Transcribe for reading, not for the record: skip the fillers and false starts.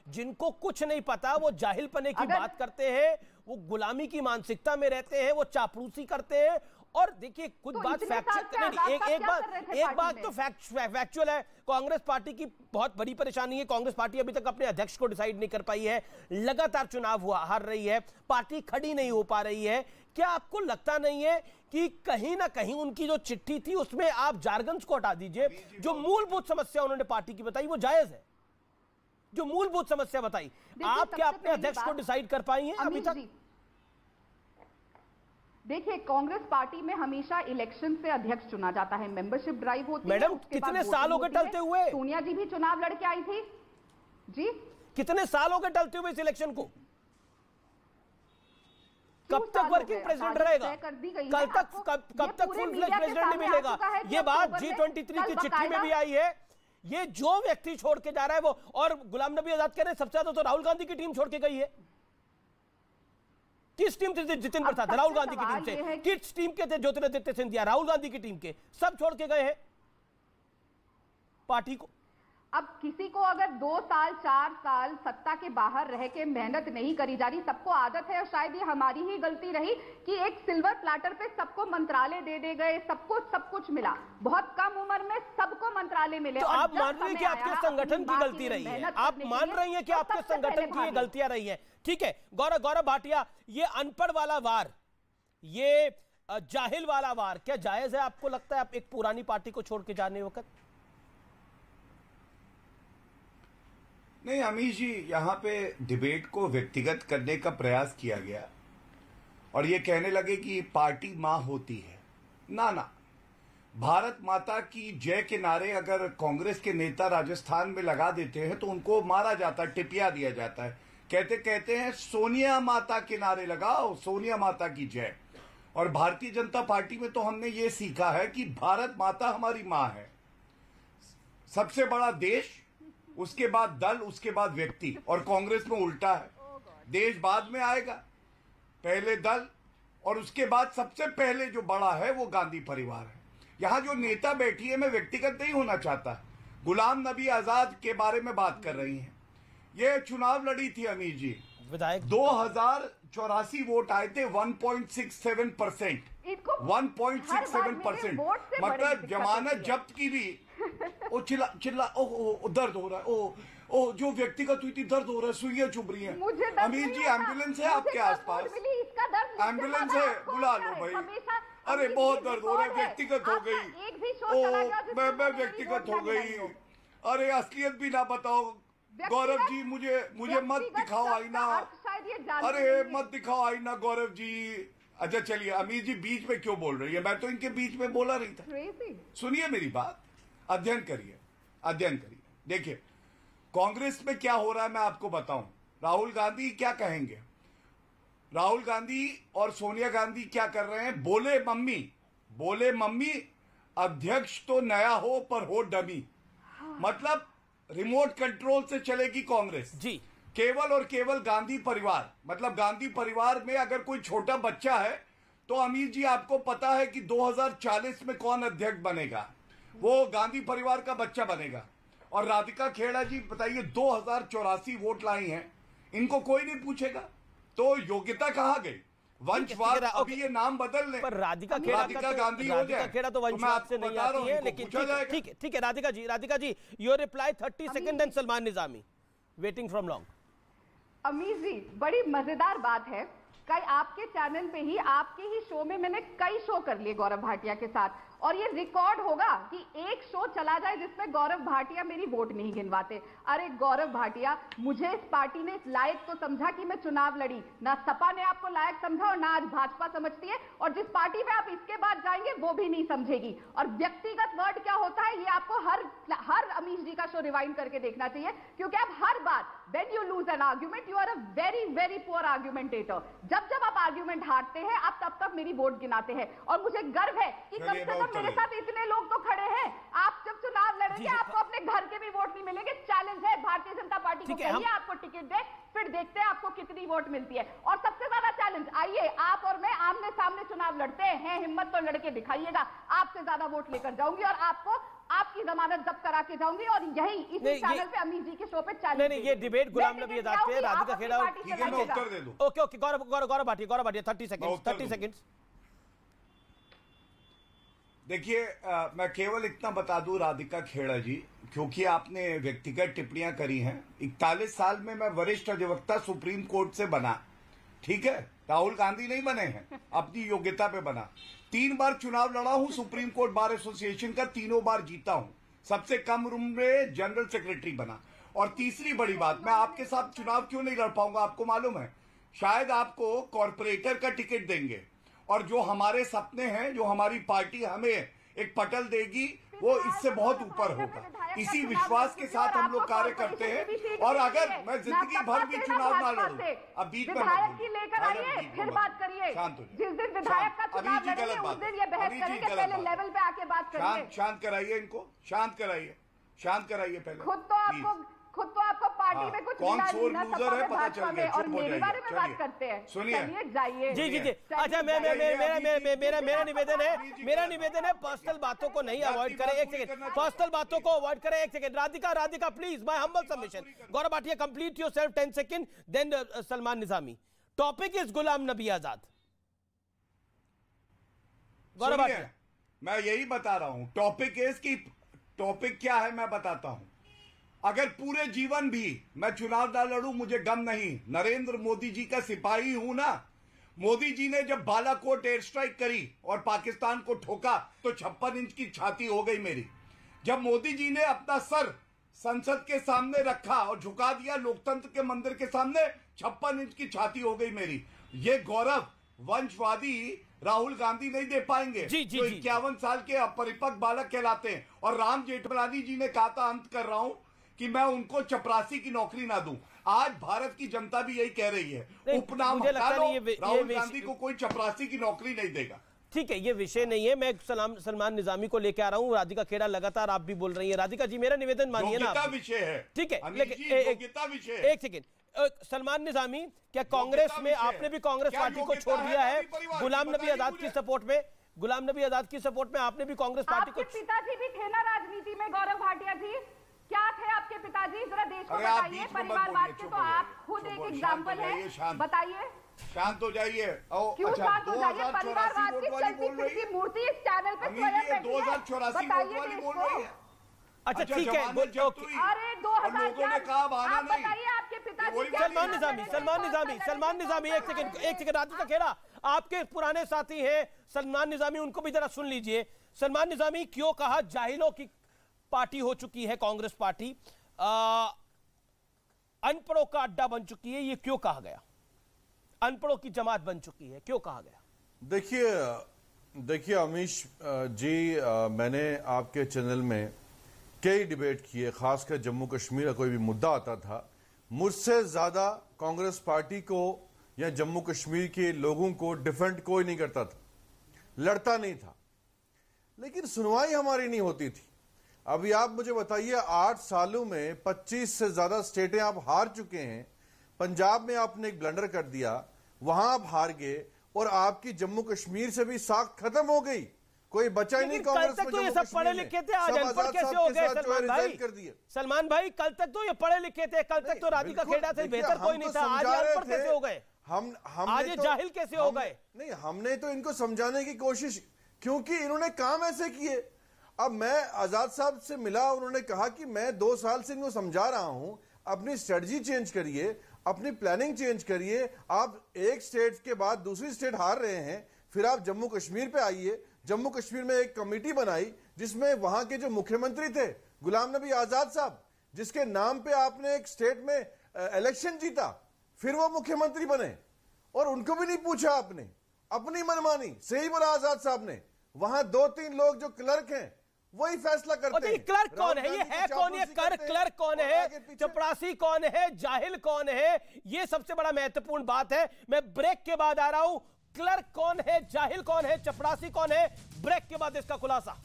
जिनको कुछ नहीं पता, वो जाहिलपने की बात करते हैं, वो गुलामी की मानसिकता में रहते हैं, वो चापलूसी करते हैं। और देखिए कुछ तो बात एक बात तो फैक्चुअल है, कांग्रेस पार्टी की बहुत बड़ी परेशानी है, कांग्रेस पार्टी अभी तक अपने अध्यक्ष को डिसाइड नहीं कर पाई है, लगातार चुनाव हार रही है, पार्टी खड़ी नहीं हो पा रही है। क्या आपको लगता नहीं है कि कहीं ना कहीं उनकी जो चिट्ठी थी उसमें आप जार्गन्स को हटा दीजिए, जो मूलभूत समस्या उन्होंने पार्टी की बताई वो जायज है, जो मूलभूत समस्या बताई, आप क्या अपने अध्यक्ष को डिसाइड कर पाई हैं अभी तक? देखिए, कांग्रेस पार्टी में हमेशा इलेक्शन से अध्यक्ष चुना जाता है, मेंबरशिप ड्राइव होती है। मैडम कितने साल हो गए टलते हुए? सोनिया जी भी चुनाव लड़के आई थी जी। कितने साल हो गए टलते हुए इस इलेक्शन को? कब तक वर्किंग प्रेसिडेंट रहेगा? कब तक फुल फ्लेज प्रेसिडेंट नहीं मिलेगा? ये बात G23 की चिट्ठी में भी आई है। ये जो व्यक्ति छोड़ के जा रहा है वो, और गुलाम नबी आजाद कह रहे हैं सबसे ज्यादा तो राहुल गांधी की टीम छोड़ के गई है। किस टीम से? जितिन प्रसाद राहुल गांधी की टीम से। किस टीम के थे? ज्योतिरादित्य सिंधिया राहुल गांधी की टीम के, सब छोड़ के गए हैं पार्टी को। अब किसी को अगर 2 साल 4 साल सत्ता के बाहर रह के मेहनत नहीं करी जा रही, सबको आदत है, और शायद ये हमारी ही गलती रही कि एक सिल्वर प्लेटर पे सबको मंत्रालय दे गए, सबको सब कुछ मिला, बहुत कम उम्र में सबको मंत्रालय मिले। तो आप मान रही हैं कि आपके संगठन की गलती रही है? आप मान रही हैं कि आपके संगठन की ये गलतियां रही हैं? ठीक है, गौरव भाटिया, ये अनपढ़ वाला वार, ये जाहिल वाला वार क्या जायज है आपको लगता है, आप एक पुरानी पार्टी को छोड़ के जाने वक्त? नहीं अमीश जी, यहाँ पे डिबेट को व्यक्तिगत करने का प्रयास किया गया और ये कहने लगे कि पार्टी मां होती है। ना, भारत माता की जय के नारे अगर कांग्रेस के नेता राजस्थान में लगा देते हैं तो उनको मारा जाता है, टिपिया दिया जाता है। कहते हैं सोनिया माता के नारे लगाओ, सोनिया माता की जय। और भारतीय जनता पार्टी में तो हमने ये सीखा है कि भारत माता हमारी मां है, सबसे बड़ा देश, उसके बाद दल, उसके बाद व्यक्ति। और कांग्रेस में उल्टा है, देश बाद में आएगा, पहले दल, और उसके बाद सबसे पहले जो बड़ा है वो गांधी परिवार है। यहां जो नेता बैठी है, मैं व्यक्तिगत नहीं होना चाहता, गुलाम नबी आजाद के बारे में बात कर रही हैं। ये चुनाव लड़ी थी अमीर जी, विधायक 2084 वोट आए थे, 1.67%, 1.67%। मतलब जमानत जब्त की भी ओ चिल्ला ओ दर्द हो रहा है, ओ जो व्यक्तिगत हुई थी दर्द हो रहा है, सुइयां चुभ रही हैं। अमीर जी एम्बुलेंस है आपके आसपास? एम्बुलेंस है, बुला लो भाई। अरे बहुत दर्द हो रहा है, व्यक्तिगत हो गई, मैं व्यक्तिगत हो गई। अरे असलियत भी ना बताओ गौरव जी, मुझे मत दिखाओ आईना, अरे मत दिखाओ आईना गौरव जी। अच्छा चलिए, अमीर जी बीच में क्यों बोल रही है? मैं तो इनके बीच में बोला नहीं था। सुनिए मेरी बात, अध्ययन करिए। देखिए कांग्रेस में क्या हो रहा है मैं आपको बताऊं। राहुल गांधी क्या कहेंगे, राहुल गांधी और सोनिया गांधी क्या कर रहे हैं? बोले मम्मी अध्यक्ष तो नया हो पर हो डमी। मतलब रिमोट कंट्रोल से चलेगी कांग्रेस जी, केवल और केवल गांधी परिवार। मतलब गांधी परिवार में अगर कोई छोटा बच्चा है तो अमीर जी आपको पता है कि 2040 में कौन अध्यक्ष बनेगा? वो गांधी परिवार का बच्चा बनेगा। और राधिका खेड़ा जी बताइए, 2084 वोट लाई हैं, इनको कोई नहीं पूछेगा, तो योग्यता कहां गई? वंशवाद, अभी ये नाम बदल लें, पर राधिका गांधी हो जाए, खेड़ा तो वंशवाद से नहीं आती है, लेकिन ठीक है Radhika ji your reply 30 second, then Salman Nizami, waiting from long. Amir ji, बड़ी मजेदार बात है, कई आपके चैनल पे ही, आपके ही शो में मैंने कई शो कर लिए गौरव भाटिया के साथ, और ये रिकॉर्ड होगा कि एक शो चला जाए जिसमें गौरव भाटिया मेरी वोट नहीं गिनवाते। अरे गौरव भाटिया, मुझे इस पार्टी ने इस लायक तो समझा कि मैं चुनाव लड़ी, ना सपा ने आपको लायक समझा और ना आज भाजपा समझती है, और जिस पार्टी में आप इसके बाद जाएंगे वो भी नहीं समझेगी। और व्यक्तिगत वर्ड क्या होता है, ये आपको हर अमीश जी का शो रिवाइंड करके देखना चाहिए, क्योंकि आप हर बार when you lose an argument you are a very very poor argumentator. जब आप आर्ग्यूमेंट हारते हैं, आप तब मेरी वोट गिनाते हैं, और मुझे गर्व है कि कम से कम मेरे साथ इतने लोग तो खड़े हैं। आप जब चुनाव लड़ेंगे आपको अपने घर के भी वोट नहीं मिलेंगे। चैलेंज है भारतीय जनता पार्टी को, कहिए आपको टिकट दे, फिर देखते हैं आपको कितनी वोट मिलती है। और सबसे ज्यादा चैलेंज, आइए आप और मैं आमने सामने चुनाव लड़ते हैं, हिम्मत तो लड़के दिखाइएगा, आपसे ज्यादा वोट लेकर जाऊंगी और आपको आपकी आपकी जमानत जब्त करा के जाऊंगी और यही इसी चैनल पे अमीर जी के शो पे चैलेंज। नहीं, ये डिबेट गुलाम नबी आजाद पे, राधिका खेड़ा। उत्तर दे दो। Okay, Gaurav Bhatia 30 second. देखिए, मैं केवल इतना बता दूं राधिका खेड़ा जी, क्योंकि आपने व्यक्तिगत टिप्पणियां करी हैं। 41 साल में मैं वरिष्ठ अधिवक्ता सुप्रीम कोर्ट से बना, ठीक है, राहुल गांधी नहीं बने हैं, अपनी योग्यता पे बना। 3 बार चुनाव लड़ा हूं सुप्रीम कोर्ट बार एसोसिएशन का, तीनों बार जीता हूं, सबसे कम उम्र में जनरल सेक्रेटरी बना। और तीसरी बड़ी बात, मैं आपके साथ चुनाव क्यों नहीं लड़ पाऊंगा आपको मालूम है? शायद आपको कॉर्पोरेटर का टिकट देंगे, और जो हमारे सपने हैं, जो हमारी पार्टी हमें एक पटल देगी, वो इससे बहुत ऊपर होगा। इसी विश्वास के साथ हम लोग कार्य करते हैं। और अगर मैं जिंदगी भर भी चुनाव ना लड़ूं, अब बीच में लेकर आइए, फिर बात करिए। जिस दिन विधायक का चुनाव लड़ेंगे उस दिन ये बहस करेंगे, पहले लेवल पे आके बात करिए। शांत कराइए इनको, शांत कराइए पहले। खुद तो आपको पार्टी में कुछ कौन सोर लूजर है पता चल गया, और मेरे बारे में बात करते हैं। सुनिए, जाइए। जी। अच्छा, मेरा निवेदन है पर्सनल बातों को नहीं अवॉइड करें। एक सेकंड, पर्सनल बातों को अवॉइड करें। एक second, Radhika please, my humble submission. Gaurav Bhatia, complete yourself 10 second, then Salman Nizami. Topic is Ghulam Nabi Azad. Gaurav Bhatia, मैं यही बता रहा हूं, टॉपिक क्या है मैं बताता हूं। अगर पूरे जीवन भी मैं चुनाव ना लड़ूं, मुझे गम नहीं। नरेंद्र मोदी जी का सिपाही हूं ना। मोदी जी ने जब बालाकोट एयर स्ट्राइक करी और पाकिस्तान को ठोका तो 56 इंच की छाती हो गई मेरी। जब मोदी जी ने अपना सर संसद के सामने रखा और झुका दिया लोकतंत्र के मंदिर के सामने, 56 इंच की छाती हो गई मेरी। ये गौरव वंशवादी राहुल गांधी नहीं दे पाएंगे, जो 51 साल के अपरिपक्व बालक कहलाते हैं। और राम जेठमलानी जी ने कहा था, अंत कर रहा हूं, कि मैं उनको चपरासी की नौकरी ना दूं। आज भारत की जनता भी यही कह रही है। उपनाम हटा लो, राहुल गांधी को कोई चपरासी की नौकरी नहीं देगा। ठीक है, ये विषय नहीं है। मैं सलमान निजामी को लेकर आ रहा हूं। राधिका खेड़ा लगातार आप भी बोल रही है। राधिका जी, मेरा निवेदन मानिए ना, विषय है, ठीक है, लेकिन एक सेकंड, सलमान निजामी, क्या कांग्रेस में आपने भी कांग्रेस पार्टी को छोड़ दिया है गुलाम नबी आजाद की सपोर्ट में? गुलाम नबी आजाद की सपोर्ट में आपने भी कांग्रेस पार्टी को? पिताजी भी थे ना राजनीति में, गौरव भाटिया जी, क्या थे आपके पिताजी? जरा देश को बताइए, परिवारवाद के तो आप खुद एक एग्जाम्पल है, बताइए। शांत हो जाइए। क्यों शांत हो जाइए? परिवारवाद की चलती फिरती मूर्ति इस चैनल पे स्वयं बैठी है, बताइए देश को। अच्छा, ठीक है। अरे 2000 आप बताइए आपके पिताजी। सलमान निजामी, एक सेकंड। राधिका खेड़ा आपके पुराने साथी हैं सलमान निजामी, उनको भी जरा सुन लीजिए। सलमान निजामी, क्यों कहा जाहिलों की पार्टी हो चुकी है कांग्रेस पार्टी, अनपढ़ों का अड्डा बन चुकी है, ये क्यों कहा गया? अनपढ़ों की जमात बन चुकी है, क्यों कहा गया? देखिए अमीश जी, मैंने आपके चैनल में कई डिबेट किए, खासकर जम्मू कश्मीर का कोई भी मुद्दा आता था, मुझसे ज्यादा कांग्रेस पार्टी को या जम्मू कश्मीर के लोगों को डिफेंड कोई नहीं करता था, लड़ता नहीं था, लेकिन सुनवाई हमारी नहीं होती थी। अभी आप मुझे बताइए, 8 सालों में 25 से ज्यादा स्टेटें आप हार चुके हैं। पंजाब में आपने एक ब्लंडर कर दिया, वहां आप हार गए, और आपकी जम्मू कश्मीर से भी साख खत्म हो गई, कोई बचा ही नहीं कांग्रेस में। तो ये सब पढ़े लिखे थे, आज अनपढ़ कैसे हो गए सलमान भाई? कर दिए सलमान भाई, कल तक तो ये पढ़े लिखे थे, कल तक तो राधिका खेड़ा से बेहतर कोई नहीं था, आज अनपढ़ कैसे हो गए? हम आज जाहिल कैसे हो गए? नहीं, हमने तो इनको समझाने की कोशिश, क्योंकि इन्होंने काम ऐसे किए। अब मैं आजाद साहब से मिला, उन्होंने कहा कि मैं 2 साल से इनको समझा रहा हूं, अपनी स्ट्रेटजी चेंज करिए, अपनी प्लानिंग चेंज करिए। आप एक स्टेट के बाद दूसरी स्टेट हार रहे हैं, फिर आप जम्मू कश्मीर पे आइए। जम्मू कश्मीर में एक कमेटी बनाई जिसमें वहां के जो मुख्यमंत्री थे गुलाम नबी आजाद साहब, जिसके नाम पे आपने एक स्टेट में इलेक्शन जीता, फिर वो मुख्यमंत्री बने, और उनको भी नहीं पूछा आपने, अपनी मनमानी। सही बोला आजाद साहब ने, वहां 2-3 लोग जो क्लर्क हैं वही फैसला करते हैं। क्लर्क कौन है? ये है कौन? ये क्लर्क कौन है? चपरासी कौन है? जाहिल कौन है? ये सबसे बड़ा महत्वपूर्ण बात है। मैं ब्रेक के बाद आ रहा हूं। क्लर्क कौन है? जाहिल कौन है? चपरासी कौन है? ब्रेक के बाद इसका खुलासा।